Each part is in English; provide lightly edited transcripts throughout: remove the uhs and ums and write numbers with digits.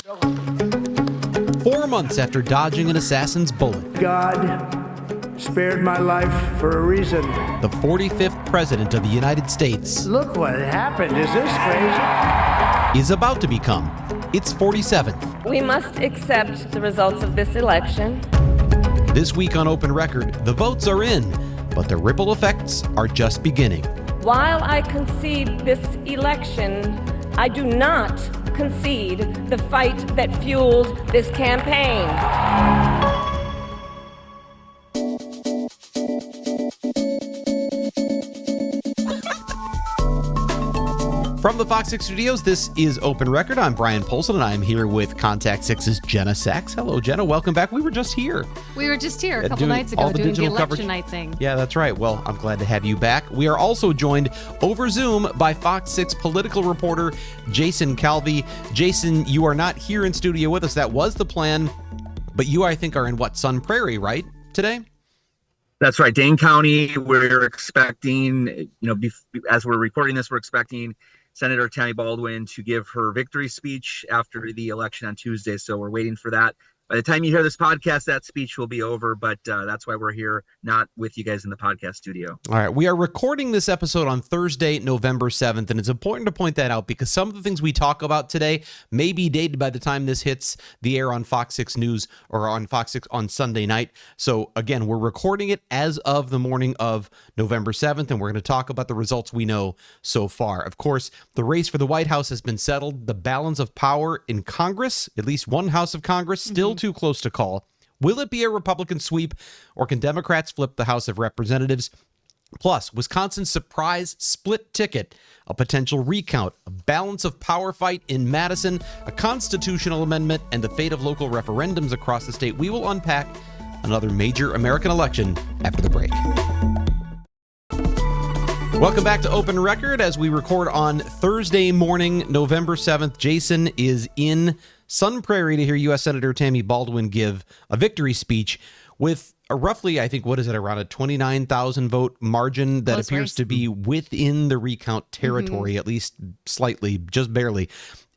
4 months after dodging an assassin's bullet, God spared my life for a reason. the 45th President of the United States Look what happened. Is this crazy? is about to become its 47th. We must accept the results of this election. This week on Open Record, the votes are in, but the ripple effects are just beginning. While I concede this election, I do not concede the fight that fueled this campaign. From the Fox 6 studios, this is Open Record. I'm Bryan Polcyn, and I'm here with Contact 6's Jenna Sachs. Hello, Jenna. Welcome back. We were just here. A couple nights ago doing the election night thing. Yeah, that's right. Well, I'm glad to have you back. We are also joined over Zoom by Fox 6 political reporter Jason Calvi. Jason, you are not here in studio with us. That was the plan, but you, I think, are in Sun Prairie, right, today? That's right. Dane County, we're expecting, as we're recording this, we're expecting Senator Tammy Baldwin to give her victory speech after the election on Tuesday. So we're waiting for that. By the time you hear this podcast, that speech will be over, but that's why we're here, not with you guys in the podcast studio. All right. We are recording this episode on Thursday, November 7th, and it's important to point that out because some of the things we talk about today may be dated by the time this hits the air on Fox 6 News or on Fox 6 on Sunday night. So, again, we're recording it as of the morning of November 7th, and we're going to talk about the results we know so far. Of course, the race for the White House has been settled. The balance of power in Congress, at least one House of Congress, still too close to call. Will it be a Republican sweep, or can Democrats flip the House of Representatives? Plus, Wisconsin's surprise split ticket, a potential recount, a balance of power fight in Madison, a constitutional amendment, and the fate of local referendums across the state. We will unpack another major American election after the break. Welcome back to Open Record as we record on Thursday morning, November 7th. Jason is in Sun Prairie to hear U.S. Senator Tammy Baldwin give a victory speech with a roughly, I think, around a 29,000 vote margin that appears to be within the recount territory, at least slightly, just barely,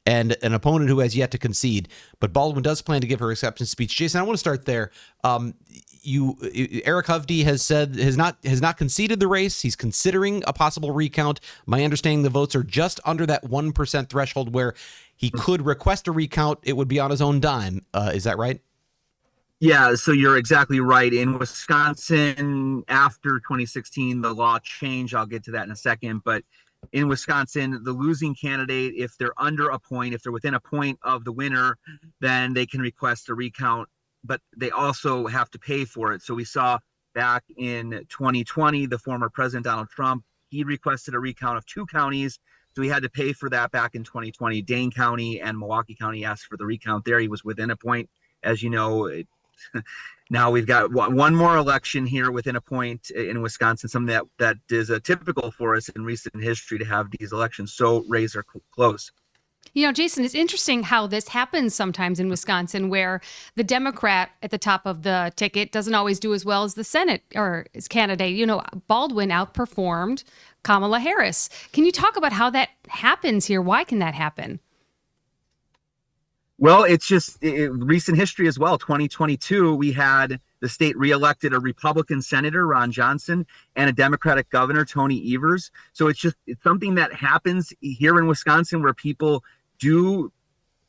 and an opponent who has yet to concede. But Baldwin does plan to give her acceptance speech. Jason, I want to start there. Eric Hovde has not conceded the race. He's considering a possible recount. My understanding, the votes are just under that 1% threshold where he could request a recount. It would be on his own dime. Is that right? Yeah, so you're exactly right. In Wisconsin, after 2016, the law changed. I'll get to that in a second. But in Wisconsin, the losing candidate, if they're under a point, if they're within a point of the winner, then they can request a recount, but they also have to pay for it. So we saw back in 2020, the former President Donald Trump, he requested a recount of 2 counties. So he had to pay for that back in 2020. Dane County and Milwaukee County asked for the recount there. He was within a point. As you know, now we've got one more election here within a point in Wisconsin, something that is typical for us in recent history to have these elections so razor close. Jason, it's interesting how this happens sometimes in Wisconsin, where the Democrat at the top of the ticket doesn't always do as well as the Senate or his candidate. Baldwin outperformed Kamala Harris. Can you talk about how that happens here? Why can that happen? Well, it's just recent history as well. 2022, we had the state reelected a Republican senator, Ron Johnson, and a Democratic governor, Tony Evers. So it's something that happens here in Wisconsin where people do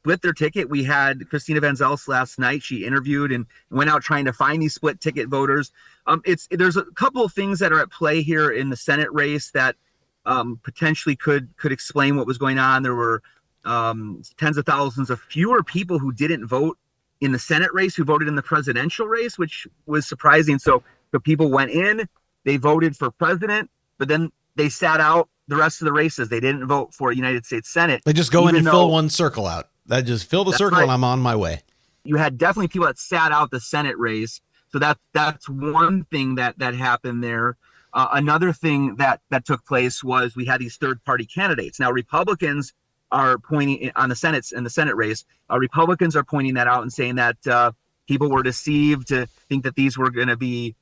split their ticket. We had Christina Van Zels last night. She interviewed and went out trying to find these split ticket voters. There's a couple of things that are at play here in the Senate race that potentially could explain what was going on. There were tens of thousands of fewer people who didn't vote in the Senate race who voted in the presidential race, which was surprising. So people went in, they voted for president, but then they sat out the rest of the races. They didn't vote for United States Senate. They just go in and fill one circle out. That just fill the circle, right, and I'm on my way. You had definitely people that sat out the Senate race. So that's one thing that happened there. Another thing that took place was we had these third-party candidates. Now, Republicans are pointing on the Senate race. Republicans are pointing that out and saying that people were deceived to think that these were going to be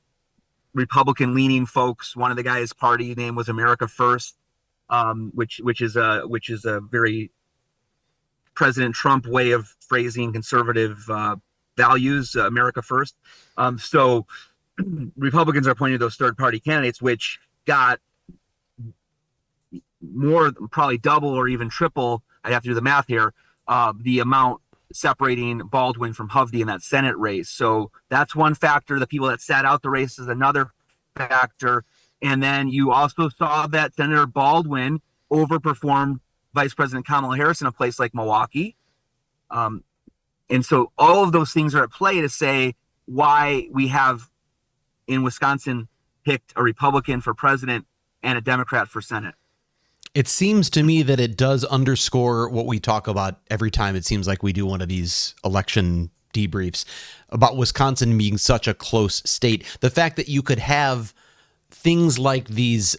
Republican-leaning folks. One of the guys' party name was America First, which is a very President Trump way of phrasing conservative values, America first. So Republicans are pointing to those third-party candidates, which got more, probably double or even triple, I'd have to do the math here, the amount separating Baldwin from Hovde in that Senate race. So that's one factor. The people that sat out the race is another factor. And then you also saw that Senator Baldwin overperformed Vice President Kamala Harris in a place like Milwaukee. And so all of those things are at play to say why we have in Wisconsin picked a Republican for president and a Democrat for Senate. It seems to me that it does underscore what we talk about every time it seems like we do one of these election debriefs about Wisconsin being such a close state. The fact that you could have things like these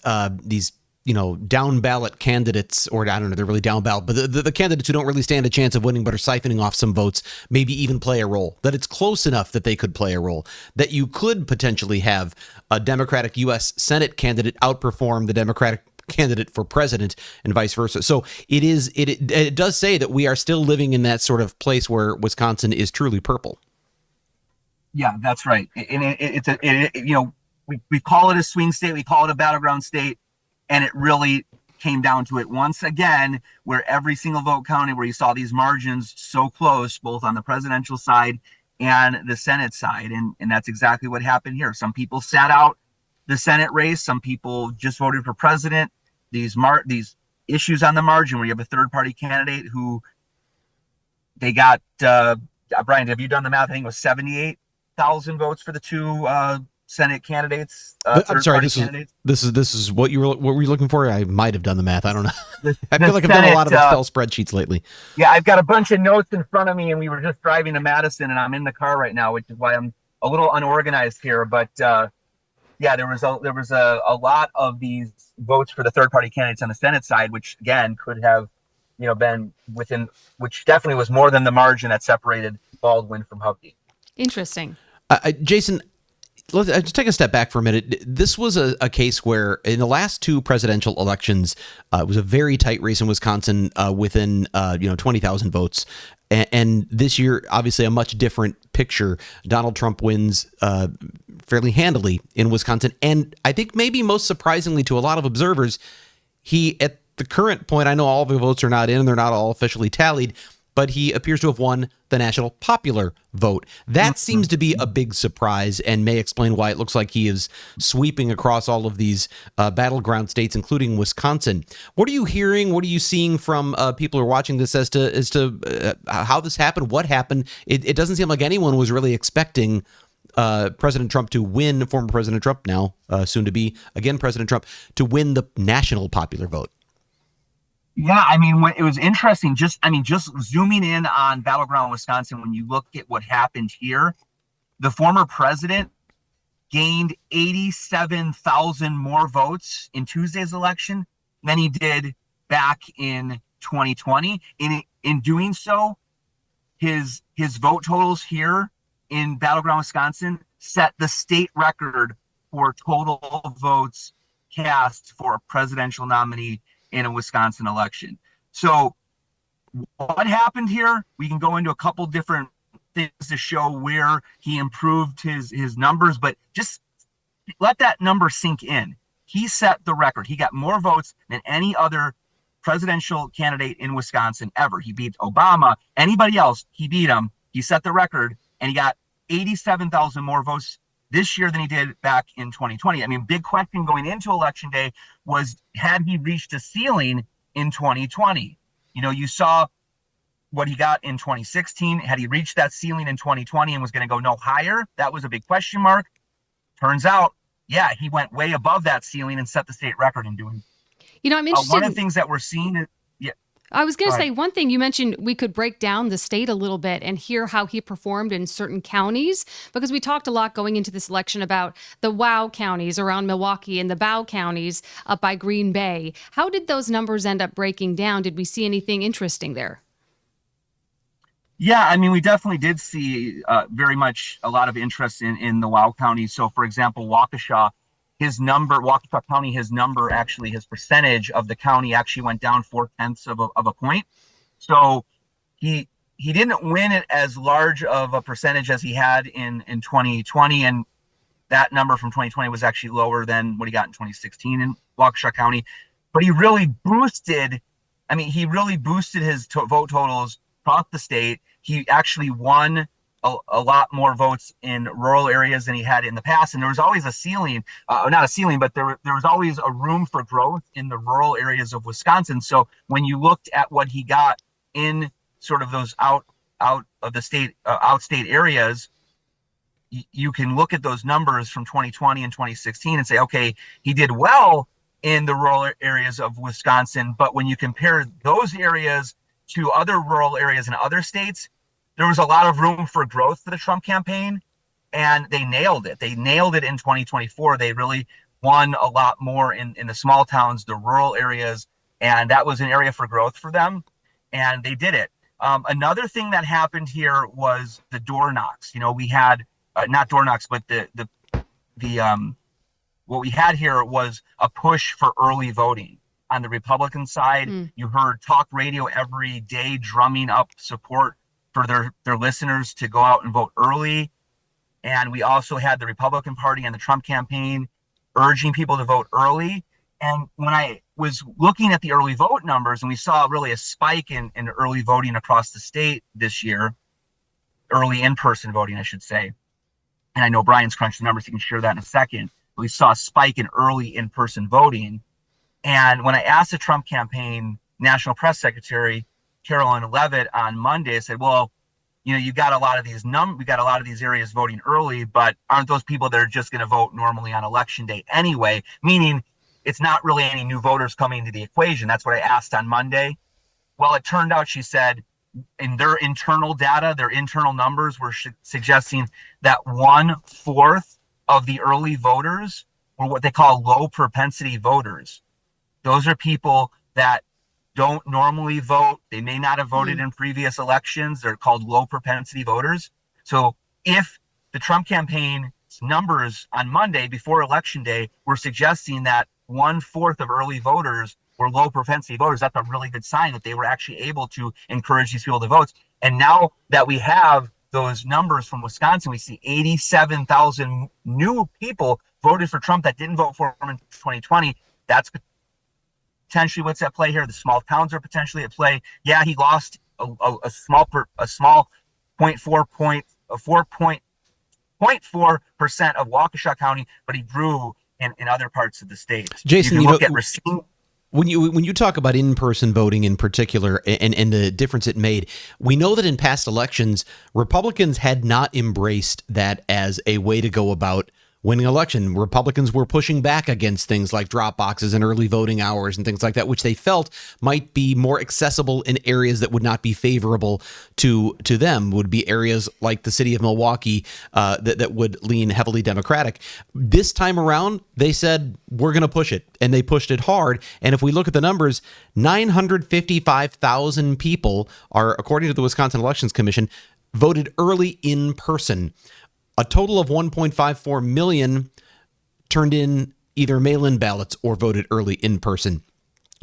down ballot candidates, or I don't know, they're really down ballot, but the candidates who don't really stand a chance of winning but are siphoning off some votes, maybe even play a role, that it's close enough that they could play a role, that you could potentially have a Democratic U.S. Senate candidate outperform the Democratic candidate for president and vice versa. So it does say that we are still living in that sort of place where Wisconsin is truly purple. Yeah, that's right. And we call it a swing state, we call it a battleground state, and it really came down to it once again, where every single vote counted, where you saw these margins so close, both on the presidential side and the Senate side. And that's exactly what happened here. Some people sat out the Senate race. Some people just voted for president. These issues on the margin, where you have a third-party candidate who they got, Brian, have you done the math? I think it was 78,000 votes for the two Senate candidates. I'm sorry. This is what were you looking for? I might have done the math. I don't know. I feel like I've done a lot of Excel spreadsheets lately. Yeah, I've got a bunch of notes in front of me, and we were just driving to Madison, and I'm in the car right now, which is why I'm a little unorganized here. But yeah, there was a lot of these votes for the third-party candidates on the Senate side, which again could have, been within, which definitely was more than the margin that separated Baldwin from Hovde. Interesting. Jason, let's just take a step back for a minute. This was a case where in the last two presidential elections, it was a very tight race in Wisconsin within 20,000 votes. And this year, obviously, a much different picture. Donald Trump wins fairly handily in Wisconsin. And I think maybe most surprisingly to a lot of observers, he, at the current point, I know all of the votes are not in, they're not all officially tallied, but he appears to have won the national popular vote. That seems to be a big surprise and may explain why it looks like he is sweeping across all of these battleground states, including Wisconsin. What are you hearing? What are you seeing from people who are watching this as to how this happened? What happened? It doesn't seem like anyone was really expecting President Trump to win, former President Trump, now soon to be again President Trump, to win the national popular vote. Yeah, I mean, it was interesting. Just zooming in on battleground Wisconsin, when you look at what happened here, the former president gained 87,000 more votes in Tuesday's election than he did back in 2020. In doing so, his vote totals here in battleground Wisconsin set the state record for total votes cast for a presidential nominee in a Wisconsin election. So what happened here? We can go into a couple different things to show where he improved his numbers, but just let that number sink in. He set the record. He got more votes than any other presidential candidate in Wisconsin ever. He beat Obama. Anybody else, he beat him. He set the record, and he got 87,000 more votes this year than he did back in 2020. I mean, big question going into Election Day was, had he reached a ceiling in 2020? You saw what he got in 2016. Had he reached that ceiling in 2020 and was going to go no higher? That was a big question mark. Turns out, yeah, he went way above that ceiling and set the state record in doing. I'm interested. One of the things that we're seeing is, I was going to say one thing. You mentioned we could break down the state a little bit and hear how he performed in certain counties, because we talked a lot going into this election about the wow counties around Milwaukee and the bow counties up by Green Bay. How did those numbers end up breaking down? Did we see anything interesting there? Yeah, I mean, we definitely did see very much a lot of interest in the wow counties. So, for example, Waukesha County, his percentage of the county actually went down 0.4 of a point. So he didn't win it as large of a percentage as he had in 2020, and that number from 2020 was actually lower than what he got in 2016 in Waukesha County. But he really boosted his vote totals across the state. He actually won a lot more votes in rural areas than he had in the past. And there was always a ceiling, not a ceiling, but there was always a room for growth in the rural areas of Wisconsin. So when you looked at what he got in sort of those out of the state, outstate areas, you can look at those numbers from 2020 and 2016 and say, okay, he did well in the rural areas of Wisconsin. But when you compare those areas to other rural areas in other states, there was a lot of room for growth for the Trump campaign, and they nailed it. They nailed it in 2024. They really won a lot more in the small towns, the rural areas, and that was an area for growth for them, and they did it. Another thing that happened here was the door knocks. You know, we had not door knocks, but what we had here was a push for early voting. On the Republican side, you heard talk radio every day drumming up support for their listeners to go out and vote early. And we also had the Republican Party and the Trump campaign urging people to vote early. And when I was looking at the early vote numbers, and we saw really a spike in early voting across the state this year, early in-person voting, I should say. And I know Brian's crunched the numbers, he can share that in a second. But we saw a spike in early in-person voting. And when I asked the Trump campaign National Press Secretary Carolyn Levitt on Monday, I said, well, you know, you got a lot of these areas voting early, but aren't those people that are just going to vote normally on election day anyway? Meaning it's not really any new voters coming into the equation. That's what I asked on Monday. Well, it turned out, she said, in their internal data, their internal numbers were suggesting that 1/4 of the early voters were what they call low propensity voters. Those are people that don't normally vote. They may not have voted in previous elections. They're called low propensity voters. So if the Trump campaign's numbers on Monday before election day were suggesting that 1/4 of early voters were low propensity voters, that's a really good sign that they were actually able to encourage these people to vote. And now that we have those numbers from Wisconsin, we see 87,000 new people voted for Trump that didn't vote for him in 2020. That's potentially what's at play here. The small towns are potentially at play. Yeah, he lost a small 0.4% of Waukesha County, but he grew in other parts of the state. Jason, when you talk about in-person voting in particular and the difference it made, we know that in past elections, Republicans had not embraced that as a way to go about winning an election. Republicans were pushing back against things like drop boxes and early voting hours and things like that, which they felt might be more accessible in areas that would not be favorable to them, would be areas like the city of Milwaukee that would lean heavily Democratic. This time around, they said, we're going to push it, and they pushed it hard. And if we look at the numbers, 955,000 people are, according to the Wisconsin Elections Commission, voted early in person. A total of 1.54 million turned in either mail-in ballots or voted early in person.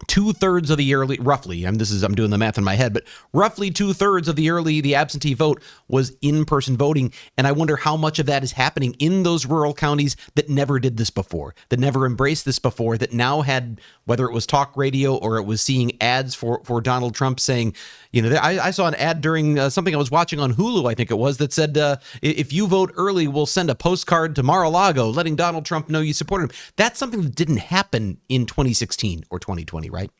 2/3 of the early, roughly, I'm doing the math in my head, but roughly 2/3 of the absentee vote was in-person voting. And I wonder how much of that is happening in those rural counties that never did this before, that never embraced this before, that now had, whether it was talk radio or it was seeing ads for Donald Trump saying, you know, I saw an ad during something I was watching on Hulu, I think it was, that said, if you vote early, we'll send a postcard to Mar-a-Lago letting Donald Trump know you support him. That's something that didn't happen in 2016 or 2020, right?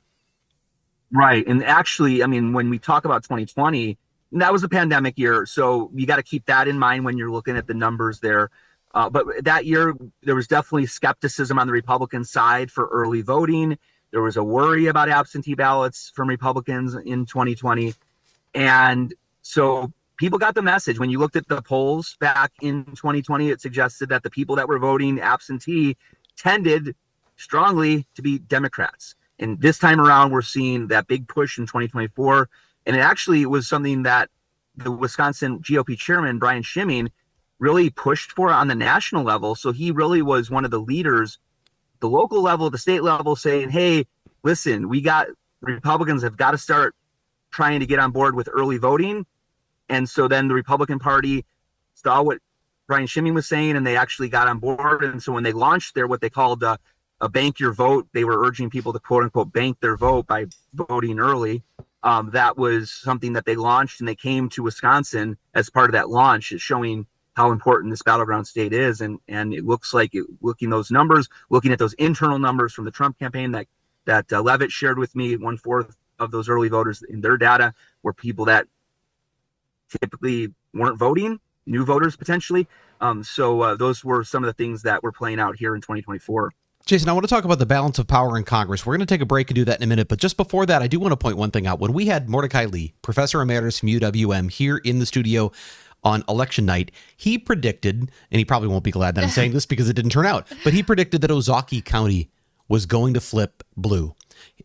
Right. And actually, I mean, when we talk about 2020, that was a pandemic year. So you got to keep that in mind when you're looking at the numbers there. But that year, there was definitely skepticism on the Republican side for early voting. There was a worry about absentee ballots from Republicans in 2020. And so people got the message. When you looked at the polls back in 2020, it suggested that the people that were voting absentee tended strongly to be Democrats. And this time around, we're seeing that big push in 2024. And it actually was something that the Wisconsin GOP chairman, Brian Schimming, really pushed for on the national level. So he really was one of the leaders, the local level, the state level, saying, hey, listen, Republicans have got to start trying to get on board with early voting. And so then the Republican Party saw what Brian Schimming was saying, and they actually got on board. And so when they launched what they called a bank your vote, they were urging people to quote unquote bank their vote by voting early. That was something that they launched, and they came to Wisconsin as part of that launch, showing how important this battleground state is. And it looks like looking at those internal numbers from the Trump campaign that Levitt shared with me, 1/4 of those early voters in their data were people that typically weren't voting, new voters potentially. So those were some of the things that were playing out here in 2024. Jason, I want to talk about the balance of power in Congress. We're going to take a break and do that in a minute. But just before that, I do want to point one thing out. When we had Mordecai Lee, Professor Emeritus from UWM, here in the studio on election night, he predicted, and he probably won't be glad that I'm saying this because it didn't turn out, but he predicted that Ozaukee County was going to flip blue.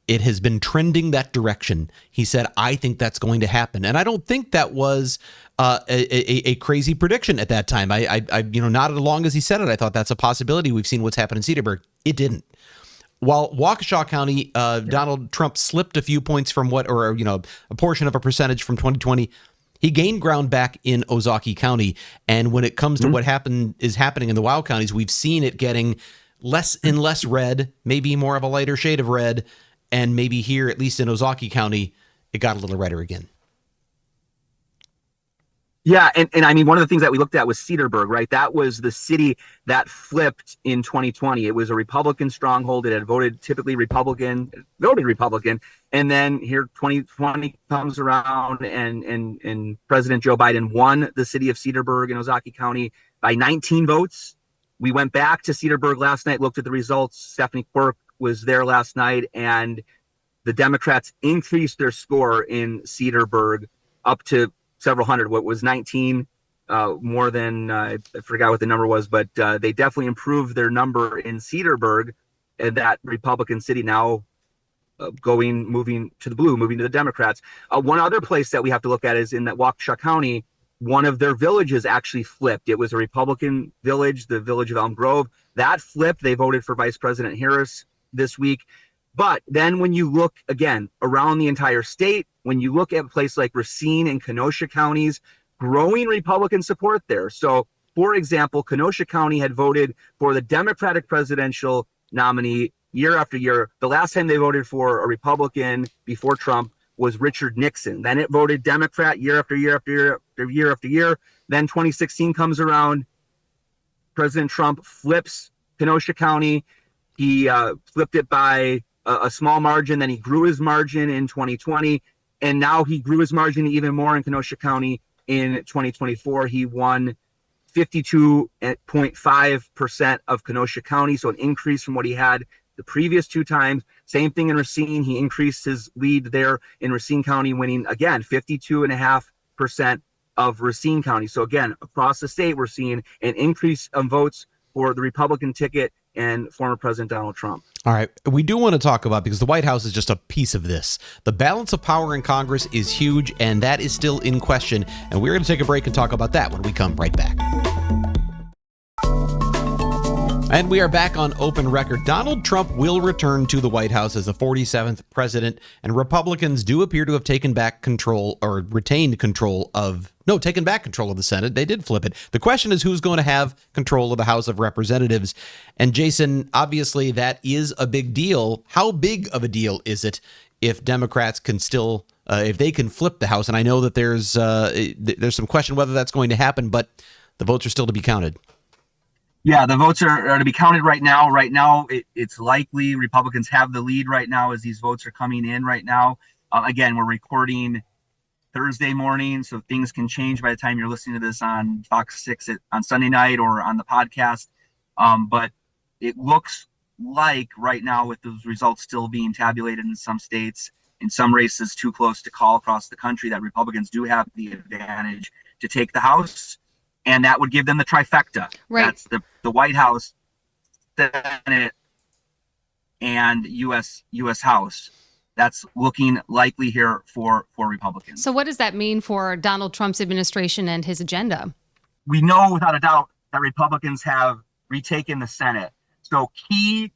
It has been trending that direction. He said, I think that's going to happen. And I don't think that was a crazy prediction at that time. I nodded along as he said it. I thought that's a possibility. We've seen what's happened in Cedarburg. It didn't. While Waukesha County, Donald Trump slipped a few points from a portion of a percentage from 2020, he gained ground back in Ozaukee County. And when it comes to what is happening in the WOW counties, we've seen it getting less and less red, maybe more of a lighter shade of red. And maybe here, at least in Ozaukee County, it got a little redder again. Yeah, and I mean, one of the things that we looked at was Cedarburg, right? That was the city that flipped in 2020. It was a Republican stronghold. It had voted Republican. And then here 2020 comes around and President Joe Biden won the city of Cedarburg in Ozaukee County by 19 votes. We went back to Cedarburg last night, looked at the results. Stephanie Quirk was there last night, and the Democrats increased their score in Cedarburg up to several hundred. What was 19 more than I forgot what the number was, but they definitely improved their number in Cedarburg, and that Republican city now moving to the blue, moving to the Democrats. One other place that we have to look at is in that Waukesha County. One of their villages actually flipped. It was a Republican village, the village of Elm Grove. That flipped. They voted for Vice President Harris this week. But then when you look again around the entire state, when you look at a place like Racine and Kenosha counties, growing Republican support there. So, for example, Kenosha County had voted for the Democratic presidential nominee year after year. The last time they voted for a Republican before Trump was Richard Nixon. Then it voted Democrat year after year after year after year after year. Then 2016 comes around. President Trump flips Kenosha County. He flipped it by a small margin. Then he grew his margin in 2020. And now he grew his margin even more in Kenosha County in 2024. He won 52.5% of Kenosha County. So an increase from what he had the previous two times. Same thing in Racine. He increased his lead there in Racine County, winning again 52.5% of Racine County. So again, across the state, we're seeing an increase of votes for the Republican ticket and former President Donald Trump. All right. We do want to talk about, because the White House is just a piece of this. The balance of power in Congress is huge, and that is still in question. And we're going to take a break and talk about that when we come right back. And we are back on Open Record. Donald Trump will return to the White House as the 47th president, and Republicans do appear to have taken back control or retained control of, taken back control of the Senate. They did flip it. The question is who's going to have control of the House of Representatives. And Jason, obviously that is a big deal. How big of a deal is it if Democrats can still, if they can flip the House? And I know that there's some question whether that's going to happen, but the votes are still to be counted. Yeah, the votes are to be counted right now. Right now, it's likely Republicans have the lead right now as these votes are coming in right now. Again, we're recording Thursday morning, so things can change by the time you're listening to this on Fox 6 on Sunday night or on the podcast. But it looks like right now, with those results still being tabulated in some states, in some races too close to call across the country, that Republicans do have the advantage to take the House. And that would give them the trifecta. Right. That's the White House, Senate, and U.S. House. That's looking likely here for Republicans. So what does that mean for Donald Trump's administration and his agenda? We know without a doubt that Republicans have retaken the Senate. So when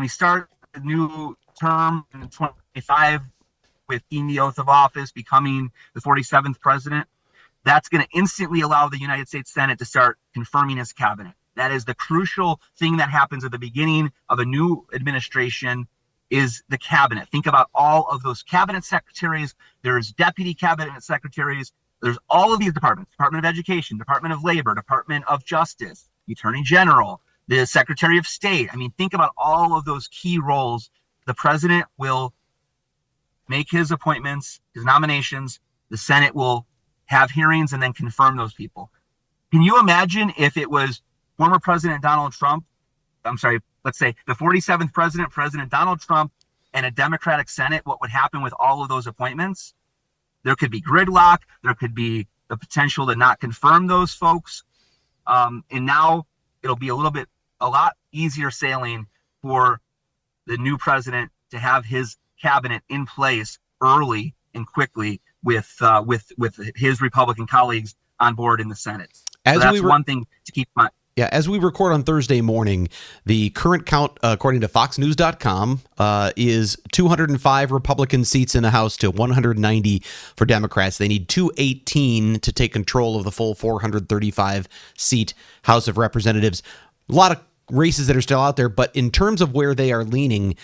we start the new term in 2025, with taking the oath of office, becoming the 47th president, that's going to instantly allow the United States Senate to start confirming his cabinet. That is the crucial thing that happens at the beginning of a new administration is the cabinet. Think about all of those cabinet secretaries. There's deputy cabinet secretaries. There's all of these departments: Department of Education, Department of Labor, Department of Justice, the Attorney General, the Secretary of State. I mean, think about all of those key roles. The president will make his appointments, his nominations. The Senate will have hearings and then confirm those people. Can you imagine if it was former President Donald Trump, let's say the 47th president, President Donald Trump, and a Democratic Senate, what would happen with all of those appointments? There could be gridlock. There could be the potential to not confirm those folks. And now it'll be a lot easier sailing for the new president to have his cabinet in place early and quickly with his Republican colleagues on board in the Senate. So that's one thing to keep in mind. Yeah, as we record on Thursday morning, the current count, according to FOXNews.com, is 205 Republican seats in the House to 190 for Democrats. They need 218 to take control of the full 435-seat House of Representatives. A lot of races that are still out there, but in terms of where they are leaning,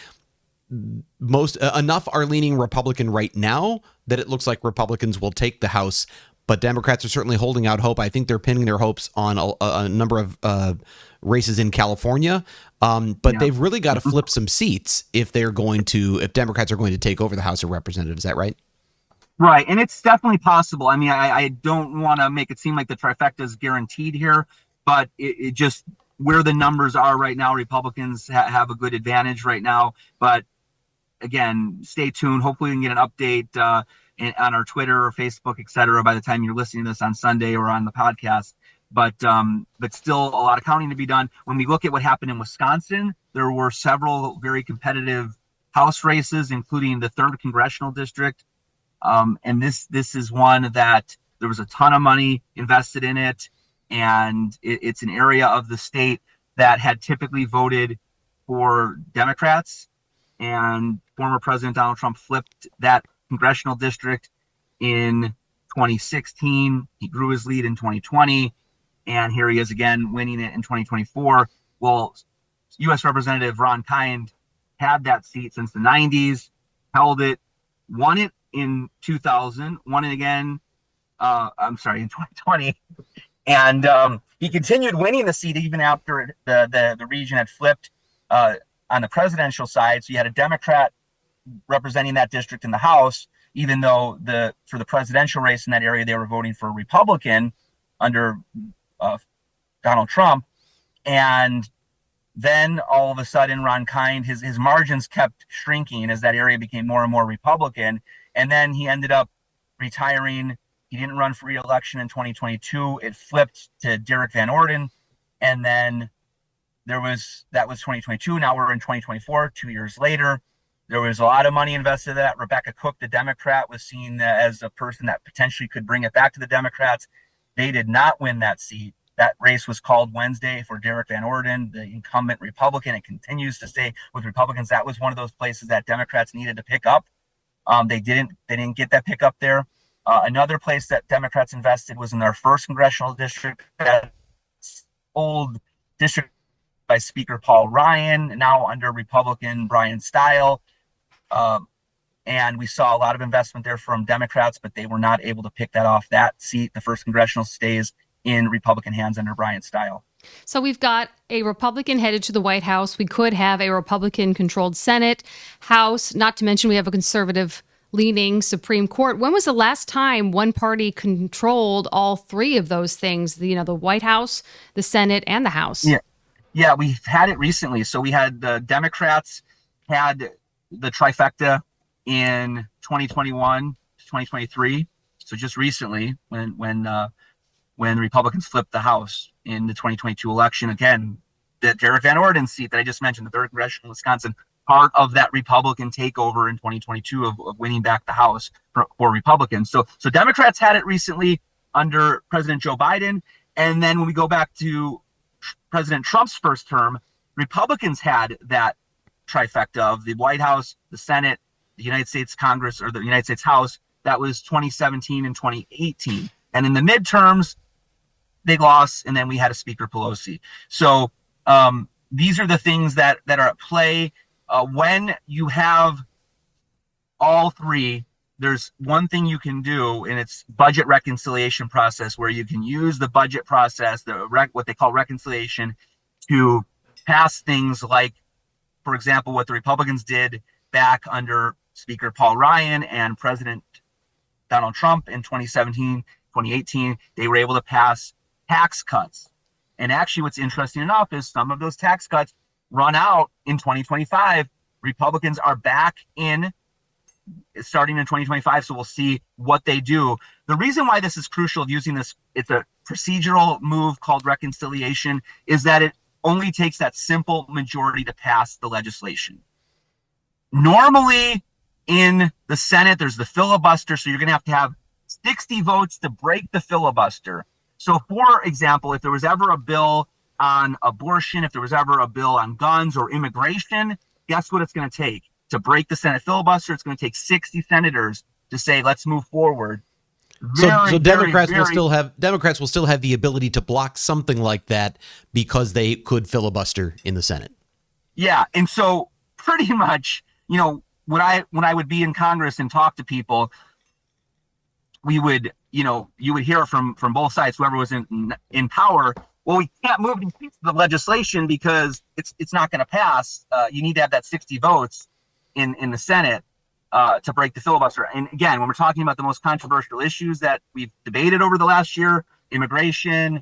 enough are leaning Republican right now that it looks like Republicans will take the House. But Democrats are certainly holding out hope. I think they're pinning their hopes on a number of races in California. But they've really got to flip some seats if Democrats are going to take over the House of Representatives. Is that right? Right. And it's definitely possible. I mean, I don't want to make it seem like the trifecta is guaranteed here, but it just where the numbers are right now, Republicans have a good advantage right now. But again, stay tuned. Hopefully we can get an update on our Twitter or Facebook, et cetera, by the time you're listening to this on Sunday or on the podcast. But still a lot of counting to be done. When we look at what happened in Wisconsin, there were several very competitive House races, including the 3rd Congressional District. And this is one that there was a ton of money invested in it. And it's an area of the state that had typically voted for Democrats. And former President Donald Trump flipped that congressional district in 2016. He grew his lead in 2020, and here he is again winning it in 2024. Well, U.S. Representative Ron Kind had that seat since the 90s, held it, won it in 2000, won it again, in 2020. And he continued winning the seat even after the region had flipped on the presidential side. So you had a Democrat representing that district in the House, even though for the presidential race in that area, they were voting for a Republican under Donald Trump. And then all of a sudden, Ron Kind, his margins kept shrinking as that area became more and more Republican. And then he ended up retiring. He didn't run for re-election in 2022. It flipped to Derek Van Orden. And then that was 2022. Now we're in 2024, 2 years later. There was a lot of money invested in that. Rebecca Cook, the Democrat, was seen as a person that potentially could bring it back to the Democrats. They did not win that seat. That race was called Wednesday for Derek Van Orden, the incumbent Republican. It continues to stay with Republicans. That was one of those places that Democrats needed to pick up. They didn't get that pickup there. Another place that Democrats invested was in their 1st congressional district, that old district by Speaker Paul Ryan, now under Republican Brian Stile. And we saw a lot of investment there from Democrats, but they were not able to pick that off. That seat, the 1st congressional, stays in Republican hands under Brian Stile. So we've got a Republican headed to the White House. We could have a Republican-controlled Senate, House, not to mention we have a conservative-leaning Supreme Court. When was the last time one party controlled all 3 of those things, the White House, the Senate, and the House? Yeah, we've had it recently. So we had the Democrats had the trifecta in 2021 to 2023. So just recently, when Republicans flipped the House in the 2022 election, again, the Derek Van Orden seat that I just mentioned, the 3rd Congressional Wisconsin, part of that Republican takeover in 2022 of winning back the House for Republicans. So Democrats had it recently under President Joe Biden. And then when we go back to President Trump's first term, Republicans had that trifecta of the White House, the Senate, the United States Congress or the United States House, that was 2017 and 2018. And in the midterms, they lost, and then we had a Speaker Pelosi. So these are the things that are at play. When you have all three, there's one thing you can do, and it's budget reconciliation process, where you can use the budget process, what they call reconciliation, to pass things like, for example, what the Republicans did back under Speaker Paul Ryan and President Donald Trump in 2017, 2018. They were able to pass tax cuts. And actually, what's interesting enough is some of those tax cuts run out in 2025. Republicans are back in starting in 2025. So we'll see what they do. The reason why this is crucial of using this, it's a procedural move called reconciliation, is that it only takes that simple majority to pass the legislation. Normally in the Senate, there's the filibuster. So you're going to have 60 votes to break the filibuster. So for example, if there was ever a bill on abortion, if there was ever a bill on guns or immigration, guess what it's going to take to break the Senate filibuster? It's going to take 60 senators to say, let's move forward. So Democrats will still have the ability to block something like that because they could filibuster in the Senate. Yeah, and so pretty much, when I would be in Congress and talk to people, we would, you would hear from both sides, whoever was in power. Well, we can't move these pieces of legislation because it's not going to pass. You need to have that 60 votes in the Senate to break the filibuster. And again, when we're talking about the most controversial issues that we've debated over the last year, immigration,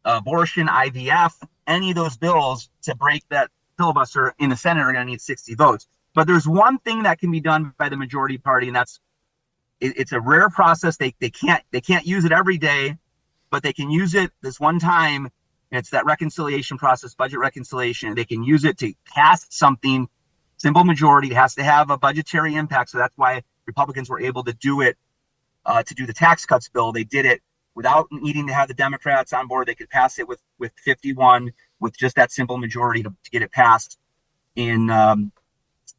abortion, IVF, any of those bills, to break that filibuster in the Senate are going to need 60 votes. But there's one thing that can be done by the majority party, and that's it's a rare process. They can't use it every day, but they can use it this one time. And it's that reconciliation process, budget reconciliation. They can use it to pass something. Simple majority. It has to have a budgetary impact. So that's why Republicans were able to do it, to do the tax cuts bill. They did it without needing to have the Democrats on board. They could pass it with 51, with just that simple majority to get it passed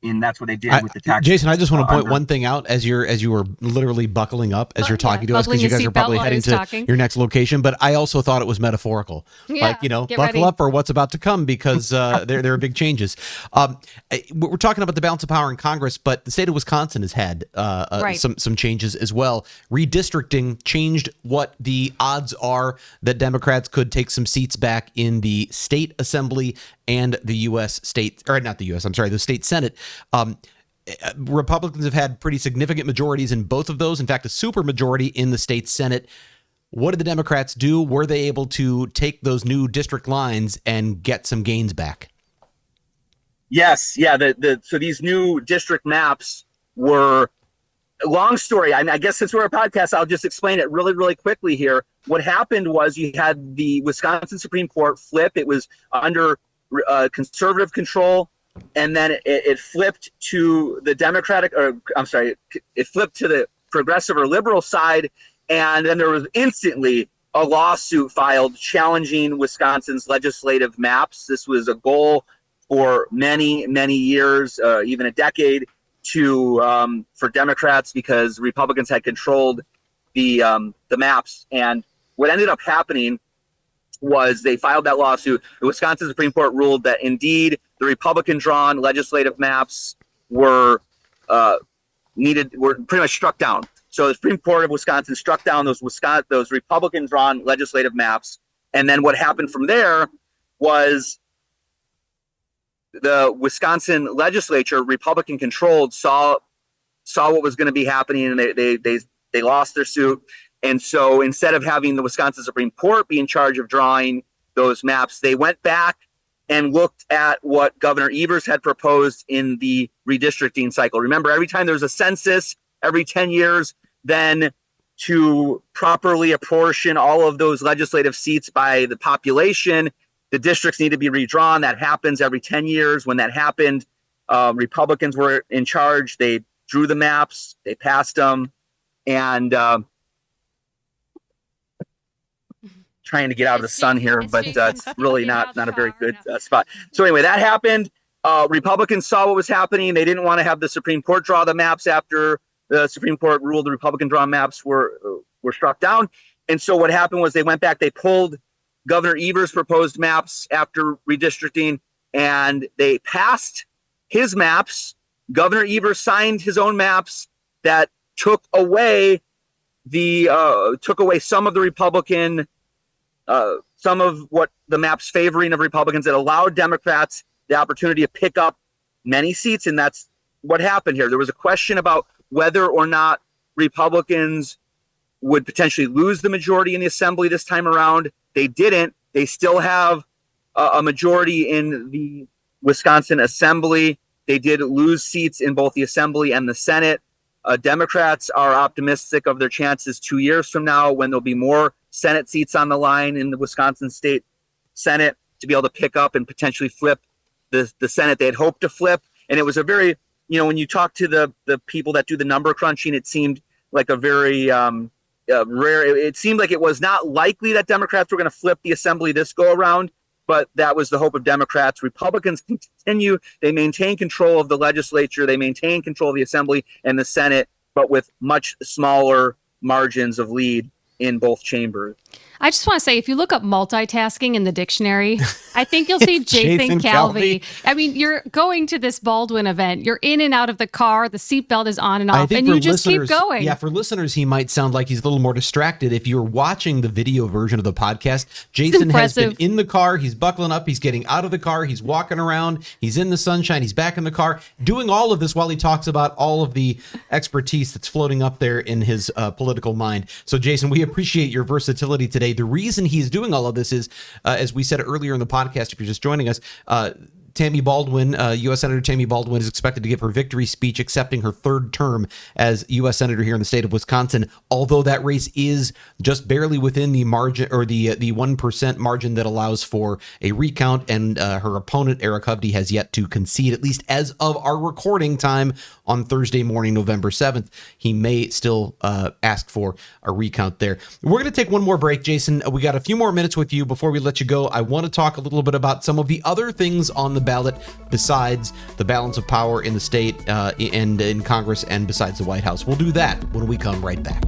and that's what they did with the tax. Jason, I just want to point one thing out as you were literally buckling up as you're talking to us, because you guys are probably heading to your next location. But I also thought it was metaphorical, buckle ready up for what's about to come, because there are big changes. We're talking about the balance of power in Congress, but the state of Wisconsin has had some changes as well. Redistricting changed what the odds are that Democrats could take some seats back in the state assembly and the the state Senate. Republicans have had pretty significant majorities in both of those. In fact, a super majority in the state Senate. What did the Democrats do? Were they able to take those new district lines and get some gains back? Yes. Yeah. So these new district maps were a long story. I guess since we're a podcast, I'll just explain it really, really quickly here. What happened was you had the Wisconsin Supreme Court flip. It was under conservative control, and then it flipped to the it flipped to the progressive or liberal side, and then there was instantly a lawsuit filed challenging Wisconsin's legislative maps. This was a goal for many, many years, even a decade, for Democrats, because Republicans had controlled the maps. And what ended up happening was they filed that lawsuit. The Wisconsin Supreme Court ruled that indeed the Republican-drawn legislative maps were pretty much struck down. So the Supreme Court of Wisconsin struck down those Republican-drawn legislative maps. And then what happened from there was the Wisconsin legislature, Republican-controlled, saw what was going to be happening, and they lost their suit. And so instead of having the Wisconsin Supreme Court be in charge of drawing those maps, they went back and looked at what Governor Evers had proposed in the redistricting cycle. Remember, every time there's a census, every 10 years, then to properly apportion all of those legislative seats by the population, the districts need to be redrawn. That happens every 10 years. When that happened, Republicans were in charge. They drew the maps, they passed them, and trying to get out of the sun here, but it's really not a very good spot. So anyway, that happened. Republicans saw what was happening. They didn't want to have the Supreme Court draw the maps after the Supreme Court ruled the Republican drawn maps were struck down. And so what happened was they went back, they pulled Governor Evers' proposed maps after redistricting, and they passed his maps. Governor Evers signed his own maps that took away some of the Republican, some of what the maps favoring of Republicans, that allowed Democrats the opportunity to pick up many seats. And that's what happened here. There was a question about whether or not Republicans would potentially lose the majority in the assembly this time around. They didn't. They still have a majority in the Wisconsin assembly. They did lose seats in both the assembly and the Senate. Democrats are optimistic of their chances 2 years from now, when there'll be more Senate seats on the line in the Wisconsin State Senate, to be able to pick up and potentially flip the Senate they had hoped to flip. And it was a very, when you talk to the people that do the number crunching, it seemed like a very rare. It seemed like it was not likely that Democrats were going to flip the assembly this go around, but that was the hope of Democrats. Republicans continue. They maintain control of the legislature. They maintain control of the assembly and the Senate, but with much smaller margins of lead in both chambers. I just want to say, if you look up multitasking in the dictionary, I think you'll see Jason Calvi. I mean, you're going to this Baldwin event. You're in and out of the car. The seatbelt is on and off, and you just keep going. Yeah, for listeners, he might sound like he's a little more distracted. If you're watching the video version of the podcast, Jason has been in the car. He's buckling up. He's getting out of the car. He's walking around. He's in the sunshine. He's back in the car, doing all of this while he talks about all of the expertise that's floating up there in his political mind. So, Jason, we appreciate your versatility today. The reason he's doing all of this is, as we said earlier in the podcast, if you're just joining us, Tammy Baldwin, U.S. Senator Tammy Baldwin, is expected to give her victory speech accepting her third term as U.S. Senator here in the state of Wisconsin, although that race is just barely within the margin, or the 1% margin that allows for a recount, and her opponent, Eric Hovde, has yet to concede, at least as of our recording time on Thursday morning, November 7th. He may still ask for a recount there. We're going to take one more break, Jason. We got a few more minutes with you before we let you go. I want to talk a little bit about some of the other things on the ballot besides the balance of power in the state and in Congress, and besides the White House. We'll do that when we come right back.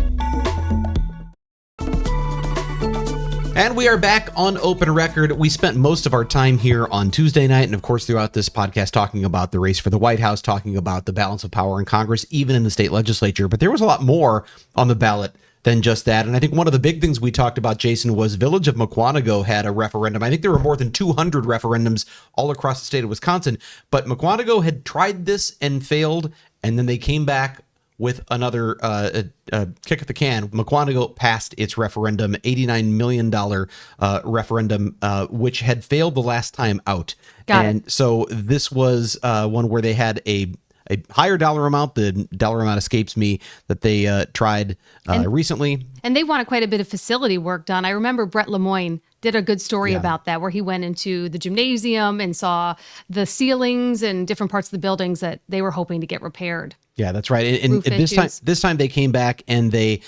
And we are back on Open Record. We spent most of our time here on Tuesday night, and of course throughout this podcast, talking about the race for the White House, talking about the balance of power in Congress, even in the state legislature. But there was a lot more on the ballot than just that. And I think one of the big things we talked about, Jason, was Village of Mukwonago had a referendum. I think there were more than 200 referendums all across the state of Wisconsin. But Mukwonago had tried this and failed, and then they came back with another kick at the can. Mukwonago passed its referendum, $89 million referendum, which had failed the last time out. So this was one where they had a higher dollar amount. The dollar amount escapes me, that they tried recently. And they wanted quite a bit of facility work done. I remember Brett Lemoyne did a good story about that, where he went into the gymnasium and saw the ceilings and different parts of the buildings that they were hoping to get repaired. Yeah, that's right. And this time they came back and they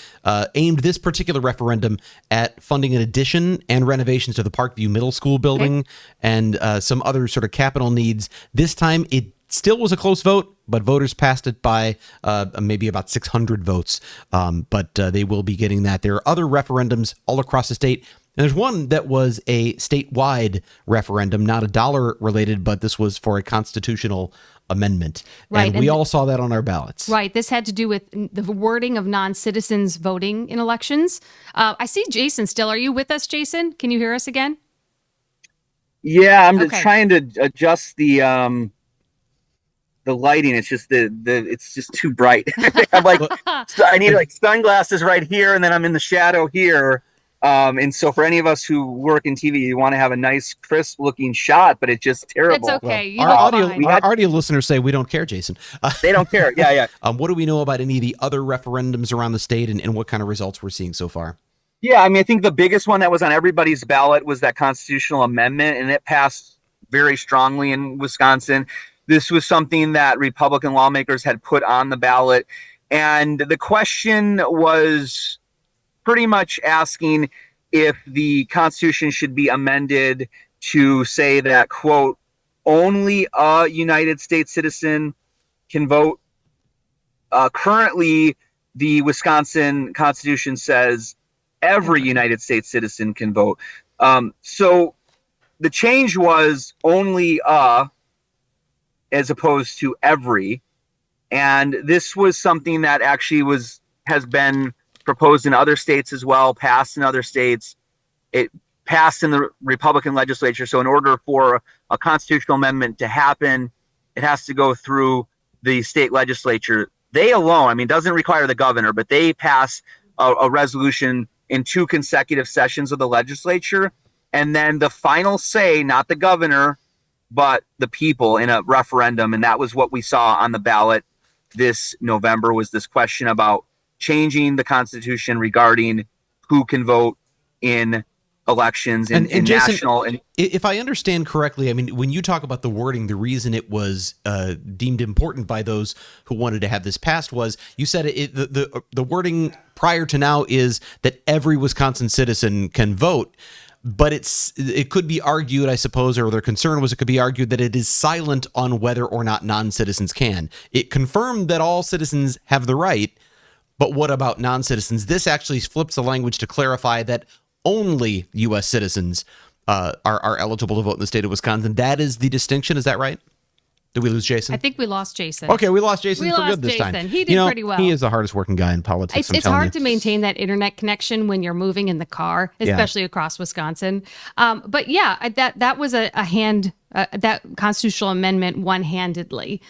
aimed this particular referendum at funding an addition and renovations to the Parkview Middle School building and some other sort of capital needs. This time it still was a close vote, but voters passed it by maybe about 600 votes. But they will be getting that. There are other referendums all across the state. And there's one that was a statewide referendum, not a dollar related, but this was for a constitutional amendment. Right. And we all saw that on our ballots. Right. This had to do with the wording of non-citizens voting in elections. I see Jason still. Are you with us, Jason? Can you hear us again? Yeah, I'm just trying to adjust the lighting. It's just it's just too bright. I'm like, I need like sunglasses right here, and then I'm in the shadow here. And so for any of us who work in TV, you want to have a nice, crisp looking shot, but it's just terrible. It's okay. Well, our audio listeners say we don't care, Jason. They don't care. Yeah. What do we know about any of the other referendums around the state, and what kind of results we're seeing so far? Yeah, I mean, I think the biggest one that was on everybody's ballot was that constitutional amendment, and it passed very strongly in Wisconsin. This was something that Republican lawmakers had put on the ballot, and the question was pretty much asking if the Constitution should be amended to say that, quote, only a United States citizen can vote. Currently, the Wisconsin Constitution says every United States citizen can vote. So the change was only as opposed to every. And this was something that actually has been proposed in other states as well, passed in other states. It passed in the Republican legislature. So in order for a constitutional amendment to happen, it has to go through the state legislature. They alone, I mean, doesn't require the governor, but they pass a resolution in 2 consecutive sessions of the legislature. And then the final say, not the governor, but the people in a referendum. And that was what we saw on the ballot this November, was this question about changing the Constitution regarding who can vote in elections in Jason, national. And if I understand correctly, I mean, when you talk about the wording, the reason it was deemed important by those who wanted to have this passed was, you said the wording prior to now is that every Wisconsin citizen can vote. But it could be argued, I suppose, or their concern was it could be argued that it is silent on whether or not non-citizens can. It confirmed that all citizens have the right, but what about non-citizens? This actually flips the language to clarify that only U.S. citizens are eligible to vote in the state of Wisconsin. That is the distinction. Is that right? Did we lose Jason? I think we lost Jason. Okay, we lost Jason for good this time. He did pretty well. He is the hardest working guy in politics. It's hard to maintain that internet connection when you're moving in the car, especially across Wisconsin. But yeah, that was a hand. That constitutional amendment one-handedly.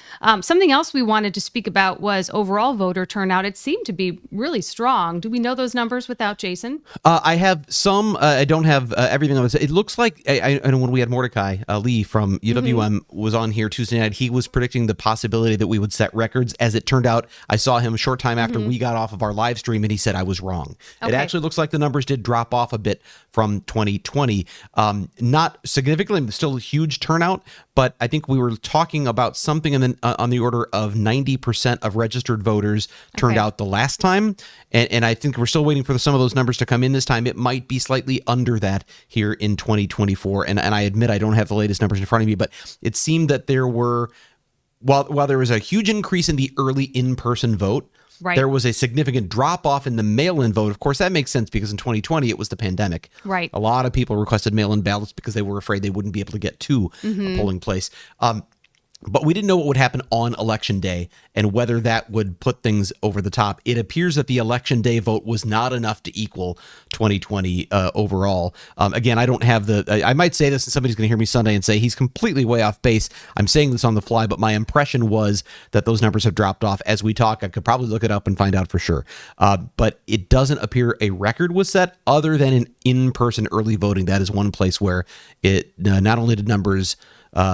Something else we wanted to speak about was overall voter turnout. It seemed to be really strong. Do we know those numbers without Jason? I have some. I don't have everything. It looks like I know when we had Mordecai Lee from UWM was on here Tuesday night, he was predicting the possibility that we would set records. As it turned out, I saw him a short time after we got off of our live stream, and he said I was wrong. Okay. It actually looks like the numbers did drop off a bit from 2020. Not significantly, still a huge turnout, but I think we were talking about something on the order of 90% of registered voters turned out the last time. And I think we're still waiting for some of those numbers to come in this time. It might be slightly under that here in 2024. And I admit I don't have the latest numbers in front of me, but it seemed that there were, while there was a huge increase in the early in-person vote, there was a significant drop-off in the mail-in vote. Of course, that makes sense because in 2020, it was the pandemic. Right. A lot of people requested mail-in ballots because they were afraid they wouldn't be able to get to a polling place. But we didn't know what would happen on Election Day and whether that would put things over the top. It appears that the Election Day vote was not enough to equal 2020 overall. Again, I don't have I might say this and somebody's going to hear me Sunday and say he's completely way off base. I'm saying this on the fly, but my impression was that those numbers have dropped off as we talk. I could probably look it up and find out for sure. But it doesn't appear a record was set other than in-person early voting. That is one place where it not only did numbers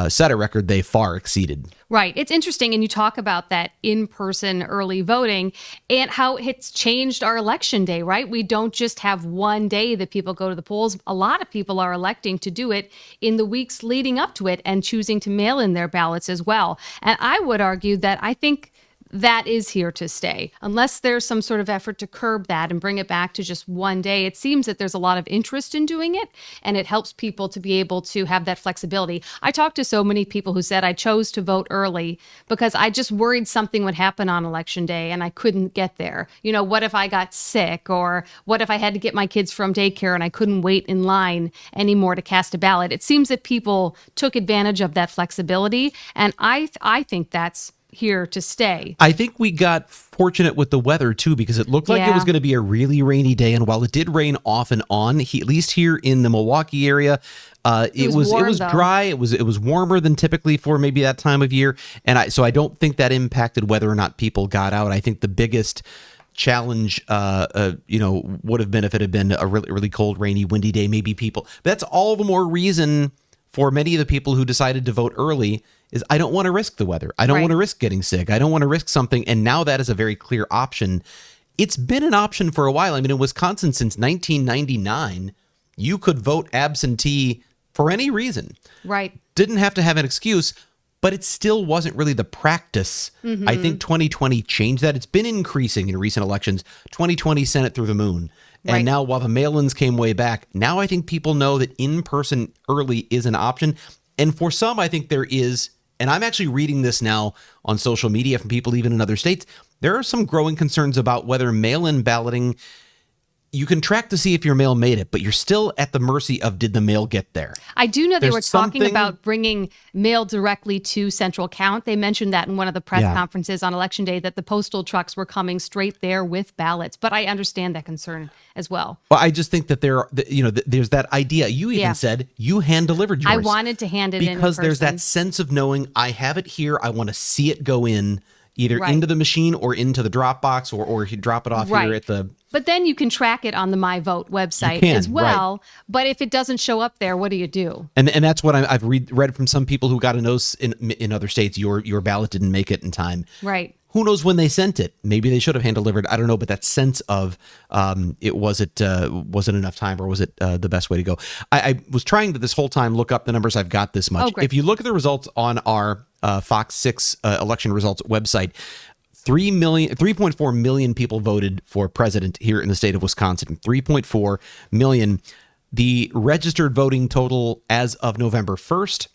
set a record, they far exceeded. Right. It's interesting. And you talk about that in-person early voting and how it's changed our election day, right? We don't just have one day that people go to the polls. A lot of people are electing to do it in the weeks leading up to it and choosing to mail in their ballots as well. And I would argue that I think that is here to stay. Unless there's some sort of effort to curb that and bring it back to just one day, it seems that there's a lot of interest in doing it, and it helps people to be able to have that flexibility. I talked to so many people who said, I chose to vote early because I just worried something would happen on Election Day and I couldn't get there. You know, what if I got sick, or what if I had to get my kids from daycare and I couldn't wait in line anymore to cast a ballot? It seems that people took advantage of that flexibility, and I think that's here to stay. I think we got fortunate with the weather too, because it looked like it was going to be a really rainy day, and while it did rain off and on, at least here in the Milwaukee area, it was dry. It was warmer than typically for maybe that time of year, and so I don't think that impacted whether or not people got out. I think the biggest challenge would have been if it had been a really, really cold, rainy, windy day. Maybe people, that's all the more reason for many of the people who decided to vote early is I don't want to risk the weather. I don't want to risk getting sick. I don't want to risk something. And now that is a very clear option. It's been an option for a while. I mean, in Wisconsin since 1999, you could vote absentee for any reason. Right. Didn't have to have an excuse, but it still wasn't really the practice. I think 2020 changed that. It's been increasing in recent elections. 2020 sent it through the moon. And now while the mail-ins came way back, now I think people know that in-person early is an option. And for some, I think there is, and I'm actually reading this now on social media from people even in other states, there are some growing concerns about whether mail-in balloting, you can track to see if your mail made it, but you're still at the mercy of, did the mail get there? I do know they were There's talking something- about bringing mail directly to central count. They mentioned that in one of the press conferences on Election Day, that the postal trucks were coming straight there with ballots. But I understand that concern as well. Well, I just think that there's that idea. You even said you hand delivered yours. I wanted to hand it in because there's person. that sense of knowing I have it here. I want to see it go in either Right. into the machine or into the drop box, or you drop it off Right. here at the. But then you can track it on the My Vote website can, as well. But if it doesn't show up there, what do you do? And that's what I've read from some people who got a notice in other states. Your ballot didn't make it in time. Right. Who knows when they sent it? Maybe they should have hand delivered. I don't know, but that sense of wasn't enough time, or was it the best way to go? I was trying to this whole time look up the numbers. I've got this much. Oh, great. If you look at the results on our FOX6 election results website, 3.4 million people voted for president here in the state of Wisconsin. 3.4 million. The registered voting total as of November 1st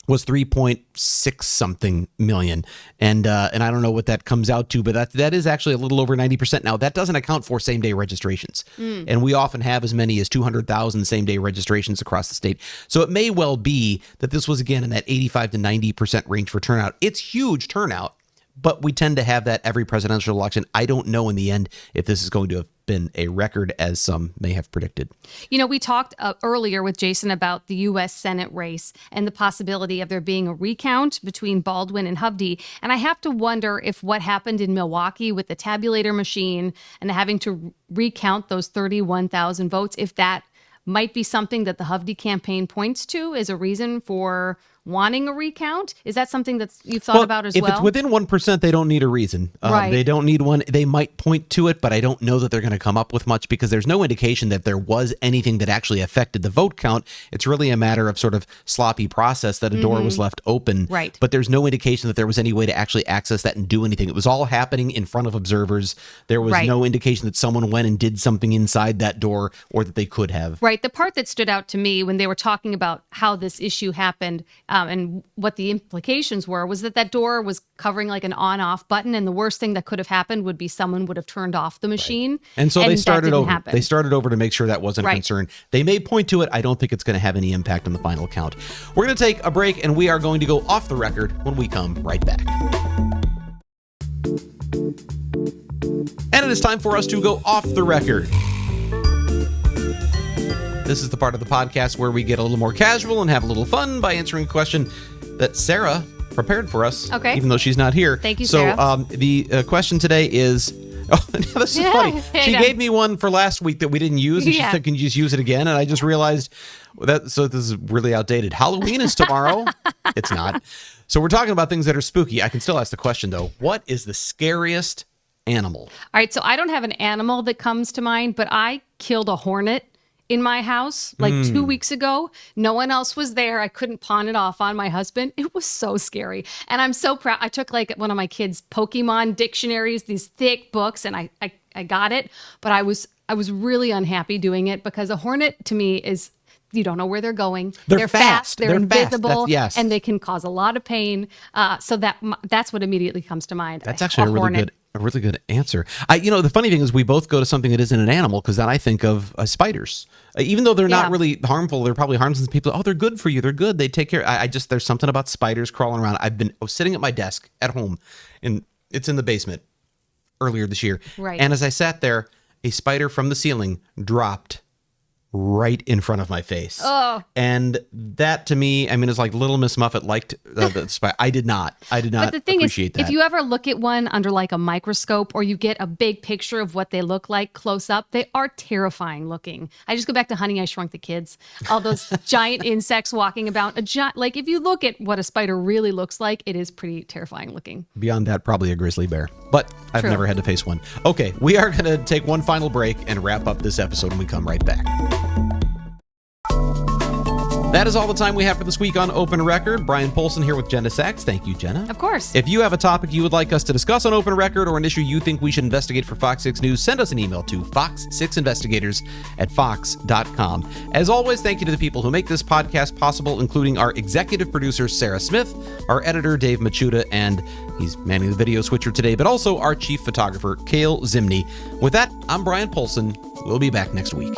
was 3.6 something million. And I don't know what that comes out to, but that is actually a little over 90%. Now, that doesn't account for same day registrations. And we often have as many as 200,000 same day registrations across the state. So it may well be that this was, again, in that 85 to 90% range for turnout. It's huge turnout, but we tend to have that every presidential election. I don't know in the end if this is going to have been a record, as some may have predicted. You know, we talked earlier with Jason about the U.S. Senate race and the possibility of there being a recount between Baldwin and Hovde. And I have to wonder if what happened in Milwaukee with the tabulator machine and having to recount those 31,000 votes, if that might be something that the Hovde campaign points to as a reason for wanting a recount. Is that something that you've thought about as well? If it's within 1%, they don't need a reason. Right. They don't need one. They might point to it, but I don't know that they're going to come up with much, because there's no indication that there was anything that actually affected the vote count. It's really a matter of sort of sloppy process that a door was left open. Right. But there's no indication that there was any way to actually access that and do anything. It was all happening in front of observers. There was no indication that someone went and did something inside that door, or that they could have. Right. The part that stood out to me when they were talking about how this issue happened and what the implications were was that door was covering like an on-off button, and the worst thing that could have happened would be someone would have turned off the machine. Right. And so they started over. Happen. They started over to make sure that wasn't a concern. They may point to it. I don't think it's going to have any impact on the final count. We're going to take a break, and we are going to go off the record when we come right back. And it is time for us to go off the record. This is the part of the podcast where we get a little more casual and have a little fun by answering a question that Sarah prepared for us, even though she's not here. Thank you, Sarah. So the question today is, this is funny. She gave me one for last week that we didn't use, and she said, can you just use it again? And I just realized this is really outdated. Halloween is tomorrow. It's not. So we're talking about things that are spooky. I can still ask the question, though. What is the scariest animal? All right, so I don't have an animal that comes to mind, but I killed a hornet in my house like 2 weeks ago. No one else was there. I couldn't pawn it off on my husband. It was so scary. And I'm so proud. I took like one of my kids' Pokemon dictionaries, these thick books, and I got it. But I was really unhappy doing it, because a hornet to me is, you don't know where they're going. They're fast. They're invisible. Yes. And they can cause a lot of pain. So that's what immediately comes to mind. That's actually a really good answer. The funny thing is we both go to something that isn't an animal, because then I think of spiders. Even though they're not really harmful, they're probably harmless to people. Oh, they're good for you. They're good. They take care. There's something about spiders crawling around. I was sitting at my desk at home, and it's in the basement earlier this year. Right. And as I sat there, a spider from the ceiling dropped right in front of my face. Oh. And that to me, I mean, it's like Little Miss Muffet liked the spider. I did not But the thing appreciate is, that. if you ever look at one under like a microscope, or you get a big picture of what they look like close up, they are terrifying looking. I just go back to Honey, I Shrunk the Kids. All those giant insects walking about. Like if you look at what a spider really looks like, it is pretty terrifying looking. Beyond that, probably a grizzly bear. But I've True. never had to face one. Okay, we are going to take one final break and wrap up this episode, and we come right back. That is all the time we have for this week on Open Record. Bryan Polcyn here with Jenna Sachs. Thank you, Jenna. Of course. If you have a topic you would like us to discuss on Open Record or an issue you think we should investigate for Fox 6 News, send us an email to fox6investigators@fox.com. As always, thank you to the people who make this podcast possible, including our executive producer, Sarah Smith, our editor, Dave Machuda, and he's manning the video switcher today, but also our chief photographer, Cale Zimney. With that, I'm Bryan Polcyn. We'll be back next week.